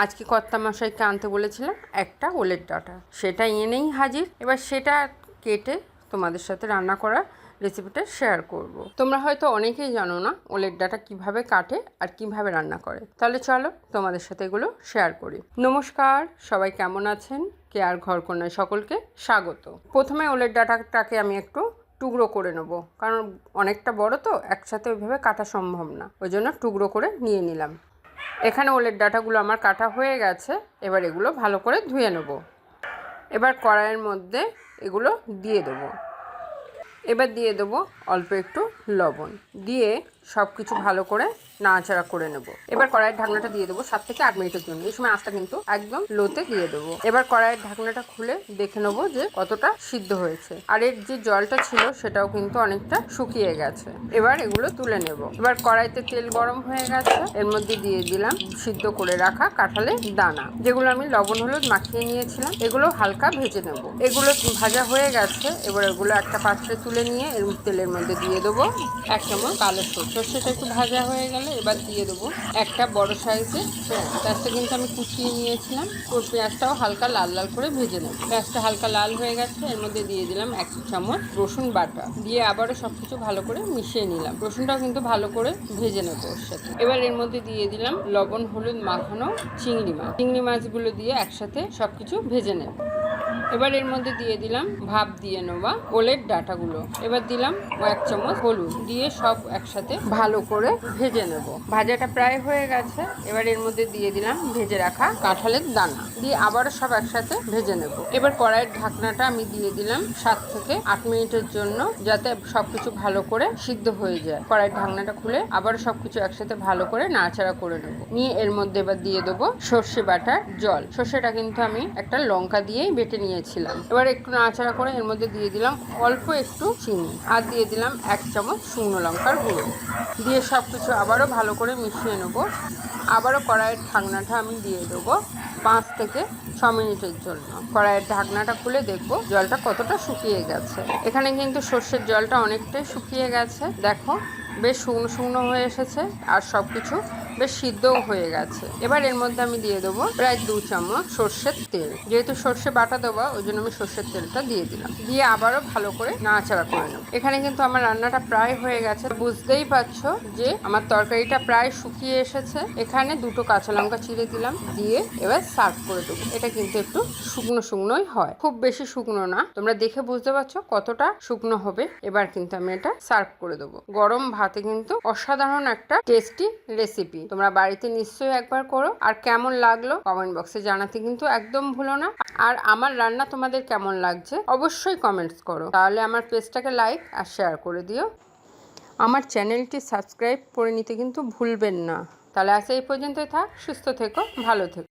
আজকে কর্তামশাইকে আনতে বলেছিলাম একটা ওলের ডাঁটা, সেটা এনেই হাজির। এবার সেটা কেটে তোমাদের সাথে রান্না করা রেসিপিটা শেয়ার করব। তোমরা হয়তো অনেকেই জানো না ওলের ডাঁটা কিভাবে কাটে আর কিভাবে রান্না করে। তাহলে চলো তোমাদের সাথে এগুলো শেয়ার করি। নমস্কার, সবাই কেমন আছেন? কেয়ার ঘরকন্যায় সকলকে স্বাগত। প্রথমে ওলের ডাঁটাটাকে আমি একটু টুকরো করে নেব, কারণ অনেকটা বড় তো একসাথে ওইভাবে কাটা সম্ভব না, ওই জন্য টুকরো করে নিয়ে নিলাম। এখানে ওলের ডাঁটাগুলো আমার কাটা হয়ে গেছে। এবার এগুলো ভালো করে ধুয়ে নেব। এবার কড়াইয়ের মধ্যে এগুলো দিয়ে দেবো। এবার দিয়ে দেবো অল্প একটু লবণ, দিয়ে সব কিছু ভালো করে নাড়াচাড়া করে নেব। এবার কড়াইয়ের ঢাকনাটা দিয়ে দেবো 7 থেকে 8 মিনিটের জন্য। এই সময় আঁচটা কিন্তু একদম লোতে দিয়ে দেবো। এবার কড়াইয়ের ঢাকনাটা খুলে দেখে নেবো যে কতটা সিদ্ধ হয়েছে, আর এর যে জলটা ছিল সেটাও কিন্তু অনেকটা শুকিয়ে গেছে। এবার এগুলো তুলে নেব। এবার কড়াইতে তেল গরম হয়ে গেছে, এর মধ্যে দিয়ে দিলাম সিদ্ধ করে রাখা কাঁঠালের দানা, যেগুলো আমি লবণ হলুদ মাখিয়ে নিয়েছিলাম। এগুলো হালকা ভেজে নেব। এগুলো ভাজা হয়ে গেছে। এবার এগুলো একটা পাত্রে তুলে নিয়ে এর তেলের মধ্যে দিয়ে দেবো 1 চামচ কালো সরষেটা একটু ভাজা হয়ে গেলে এবার দিয়ে দেবো একটা বড় সাইজের পেঁয়াজ। পেঁয়াজটা কিন্তু আমি কুচিয়ে নিয়েছিলাম। ওর পেঁয়াজটাও হালকা লাল লাল করে ভেজে নেব। পেঁয়াজটা হালকা লাল হয়ে গেছে, এর মধ্যে দিয়ে দিলাম 1 চামচ রসুন বাটা, দিয়ে আবারও সব কিছু ভালো করে মিশিয়ে নিলাম। রসুনটাও কিন্তু ভালো করে ভেজে নেব ওর সাথে। এবার এর মধ্যে দিয়ে দিলাম লবণ হলুদ মাখানো চিংড়ি মাছ। চিংড়ি মাছগুলো দিয়ে একসাথে সব কিছু ভেজে নেব। এবার এর মধ্যে দিয়ে দিলাম ভাপ দিয়ে নেওয়া ওলের ডাঁটাগুলো। এবার দিলাম 1 চামচ হলুদ, দিয়ে সব একসাথে ভালো করে ভেজে নেব। ভাজাটা প্রায় হয়ে গেছে। এবার এর মধ্যে দিয়ে দিলাম ভেজে রাখা কাঁঠালের দানা, দিয়ে আবারও সব একসাথে ভেজে নেব। এবার কড়াইয়ের ঢাকনাটা আমি দিয়ে দিলাম 7 থেকে 8 মিনিটের জন্য, যাতে সবকিছু ভালো করে সিদ্ধ হয়ে যায়। কড়াইয়ের ঢাকনাটা খুলে আবারও সবকিছু একসাথে ভালো করে নাড়াচাড়া করে নেব। নিয়ে এর মধ্যে এবার দিয়ে দেবো সর্ষে বাটার জল। সর্ষেটা কিন্তু আমি একটা লঙ্কা দিয়েই বেটে নিয়েছিলাম। এবার একটু নাড়াচাড়া করে এর মধ্যে দিয়ে দিলাম অল্প একটু চিনি, আর দিয়ে দিলাম 1 চামচ শুকনো লঙ্কার গুঁড়ো, দিয়ে সব কিছু আবারও ভালো করে মিশিয়ে নেব। আবারও কড়াইয়ের ঢাকনাটা আমি দিয়ে দেবো 5 থেকে 6 মিনিটের জন্য। কড়াইয়ের ঢাকনাটা খুলে দেখবো জলটা কতটা শুকিয়ে গেছে। এখানে কিন্তু সর্ষের জলটা অনেকটাই শুকিয়ে গেছে। দেখো বেশ শুকনো শুকনো হয়ে এসেছে, আর সব কিছু বেশ সিদ্ধও হয়ে গেছে। এবার এর মধ্যে আমি দিয়ে দেবো প্রায় 2 চামচ সর্ষের তেল। যেহেতু সর্ষে বাটা দেবো ওই জন্য আমি সর্ষের তেলটা দিয়ে দিলাম, দিয়ে আবারও ভালো করে নাড়াচাড়া করে নেব। এখানে কিন্তু আমার রান্নাটা প্রায় হয়ে গেছে। বুঝতেই পারছো যে আমার তরকারিটা প্রায় শুকিয়ে এসেছে। এখানে 2টো কাঁচা লঙ্কা চিড়ে দিলাম, দিয়ে এবার সার্ভ করে দেবো। এটা কিন্তু একটু শুকনো শুকনোই হয়, খুব বেশি শুকনো না। তোমরা দেখে বুঝতে পারছো কতটা শুকনো হবে। এবার কিন্তু আমি এটা সার্ভ করে দেবো। গরম ভাতে কিন্তু অসাধারণ একটা টেস্টি রেসিপি। তোমরা বাড়িতে নিশ্চয়ই একবার করো, আর কেমন লাগলো কমেন্ট বক্সে জানাতে কিন্তু একদম ভুলো না। আর আমার রান্না তোমাদের কেমন লাগছে অবশ্যই কমেন্টস করো। তাহলে আমার পেজটাকে লাইক আর শেয়ার করে দিও। আমার চ্যানেলটি সাবস্ক্রাইব করে নিতে কিন্তু ভুলবেন না। তাহলে আজ এই পর্যন্তই থাক। সুস্থ থেকো, ভালো থেকো।